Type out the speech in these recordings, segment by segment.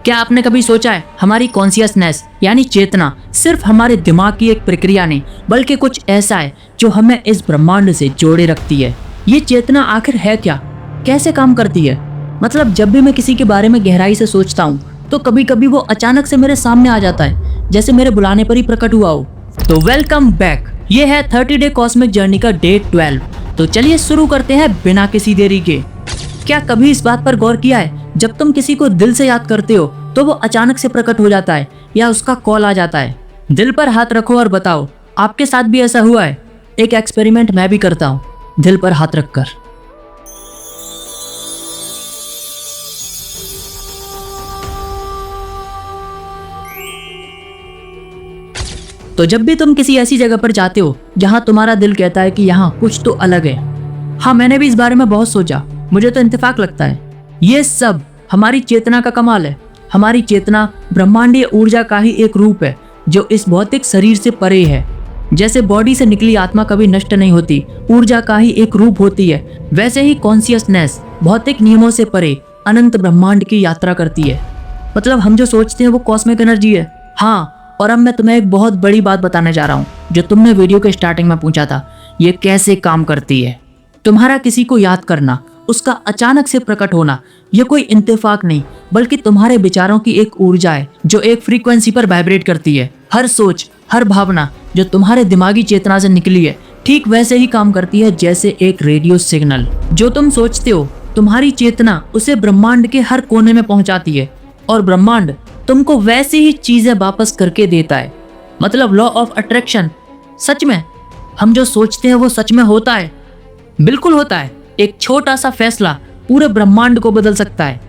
क्या आपने कभी सोचा है हमारी कॉन्शियसनेस यानी चेतना सिर्फ हमारे दिमाग की एक प्रक्रिया नहीं बल्कि कुछ ऐसा है जो हमें इस ब्रह्मांड से जोड़े रखती है। ये चेतना आखिर है क्या, कैसे काम करती है? मतलब जब भी मैं किसी के बारे में गहराई से सोचता हूँ तो कभी कभी वो अचानक से मेरे सामने आ जाता है, जैसे मेरे बुलाने पर ही प्रकट हुआ हो। तो वेलकम बैक, ये है 30 डे कॉस्मिक जर्नी का डे 12। तो चलिए शुरू करते हैं बिना किसी देरी के। क्या कभी इस बात पर गौर किया है, जब तुम किसी को दिल से याद करते हो तो वो अचानक से प्रकट हो जाता है या उसका कॉल आ जाता है? दिल पर हाथ रखो और बताओ, आपके साथ भी ऐसा हुआ है? एक एक्सपेरिमेंट मैं भी करता हूँ, दिल पर हाथ रखकर। तो जब भी तुम किसी ऐसी जगह पर जाते हो जहां तुम्हारा दिल कहता है कि यहाँ कुछ तो अलग है। हाँ, मैंने भी इस बारे में बहुत सोचा। मुझे तो इत्तेफाक लगता है ये सब हमारी चेतना का कमाल है। हमारी चेतना ब्रह्मांडीय ऊर्जा का ही एक रूप है जो इस भौतिक शरीर से परे है। जैसे बॉडी से निकली आत्मा कभी नष्ट नहीं होती, ऊर्जा का ही एक रूप होती है, वैसे ही कॉन्शियसनेस भौतिक नियमों से परे अनंत ब्रह्मांड की यात्रा करती है। मतलब हम जो सोचते हैं वो कॉस्मिक एनर्जी है। हाँ, और अब मैं तुम्हें एक बहुत बड़ी बात बताने जा रहा हूँ जो तुमने वीडियो के स्टार्टिंग में पूछा था, ये कैसे काम करती है। तुम्हारा किसी को याद करना, उसका अचानक से प्रकट होना, यह कोई इंतफाक नहीं बल्कि तुम्हारे विचारों की एक ऊर्जा है जो एक फ्रीक्वेंसी पर वाइब्रेट करती है। हर सोच, हर भावना जो तुम्हारे दिमागी चेतना से निकली है ठीक वैसे ही काम करती है जैसे एक रेडियो सिग्नल। जो तुम सोचते हो तुम्हारी चेतना उसे ब्रह्मांड के हर कोने में पहुंचाती है और ब्रह्मांड तुमको वैसी ही चीजें वापस करके देता है। मतलब लॉ ऑफ अट्रैक्शन सच में हम जो सोचते हैं वो सच में होता है। बिल्कुल होता है। एक छोटा सा फैसला पूरे ब्रह्मांड को बदल सकता है।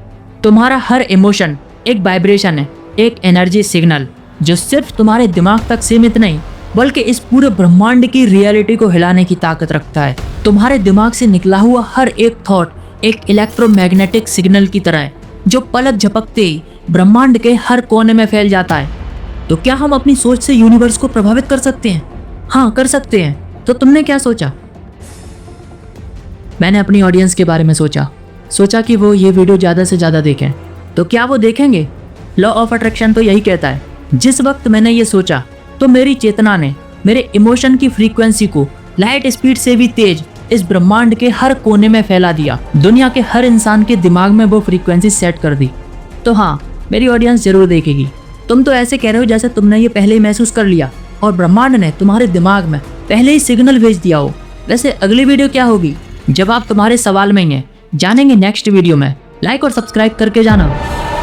तुम्हारा हर इमोशन एक वाइब्रेशन है, एक एनर्जी सिग्नल जो सिर्फ तुम्हारे दिमाग तक सीमित नहीं बल्कि इस पूरे ब्रह्मांड की रियलिटी को हिलाने की ताकत रखता है। तुम्हारे दिमाग से निकला हुआ हर एक थॉट एक इलेक्ट्रोमैग्नेटिक सिग्नल की तरह है जो पलक झपकते ही ब्रह्मांड के हर कोने में फैल जाता है। तो क्या हम अपनी सोच से यूनिवर्स को प्रभावित कर सकते हैं? हाँ, कर सकते हैं। तो तुमने क्या सोचा? मैंने अपनी ऑडियंस के बारे में सोचा कि वो ये वीडियो ज़्यादा से ज़्यादा देखें। तो क्या वो देखेंगे? लॉ ऑफ अट्रैक्शन तो यही कहता है, जिस वक्त मैंने ये सोचा तो मेरी चेतना ने मेरे इमोशन की फ्रीक्वेंसी को लाइट स्पीड से भी तेज इस ब्रह्मांड के हर कोने में फैला दिया। दुनिया के हर इंसान के दिमाग में वो फ्रीक्वेंसी सेट कर दी। तो हाँ, मेरी ऑडियंस जरूर देखेगी। तुम तो ऐसे कह रहे हो जैसे तुमने ये पहले ही महसूस कर लिया और ब्रह्मांड ने तुम्हारे दिमाग में पहले ही सिग्नल भेज दिया हो। वैसे अगली वीडियो क्या होगी? जवाब तुम्हारे सवाल में ही है, जानेंगे नेक्स्ट वीडियो में। लाइक और सब्सक्राइब करके जाना।